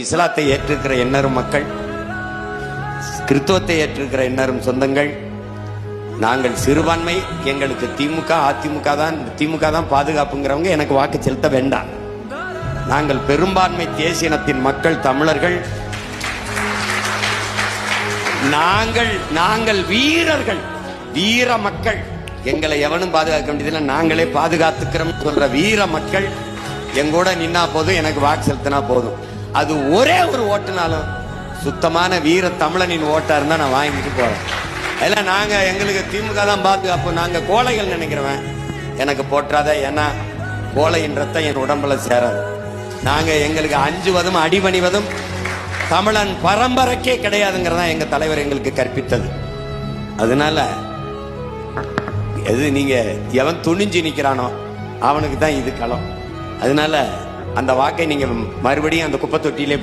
இஸ்லாத்தை ஏற்றிருக்கிற எண்ணரும் மக்கள், கிறிஸ்துவத்தை ஏற்றிருக்கிற எண்ணரும் சொந்தங்கள், நாங்கள் சிறுபான்மை, எங்களுக்கு திமுக அதிமுக தான் பாதுகாப்புங்கிறவங்க எனக்கு வாக்கு செலுத்த வேண்டாம். நாங்கள் பெரும்பான்மை தேசியனத்தின் மக்கள், தமிழர்கள், நாங்கள் வீரர்கள், வீர மக்கள். எங்களை எவனும் பாதுகாக்க வேண்டியதில்லை, நாங்களே பாதுகாத்துக்கிறோம் சொல்ற வீர மக்கள் எங்கூட நின்னா போதும், எனக்கு வாக்கு செலுத்தினா போதும். அது ஒரே ஒரு ஓட்டுனாலும் சுத்தமான வீர தமிழனின் ஓட்டா இருந்தா நான் வாங்கிட்டு போறேன். அதெல்லாம் நாங்க எங்களுக்கு திமுக தான் பாதுகாப்பு, நாங்க கோழைகள் நினைக்கிறவன் எனக்கு போற்றாத. ஏன்னா கோழையின் ரத்தம் என் உடம்புல சேராது. நாங்க எங்களுக்கு அஞ்சுவதும் அடிபணிவதும் தமிழன் பரம்பரைக்கே கிடையாதுங்கிறதா எங்க தலைவர் எங்களுக்கு கற்பித்தது. அதனால எது நீங்க எவன் துணிஞ்சு நிக்கிறானோ அவனுக்கு தான் இது களம். அதனால அந்த வாக்கை நீங்க மறுபடியும் அந்த குப்பை தொட்டியிலே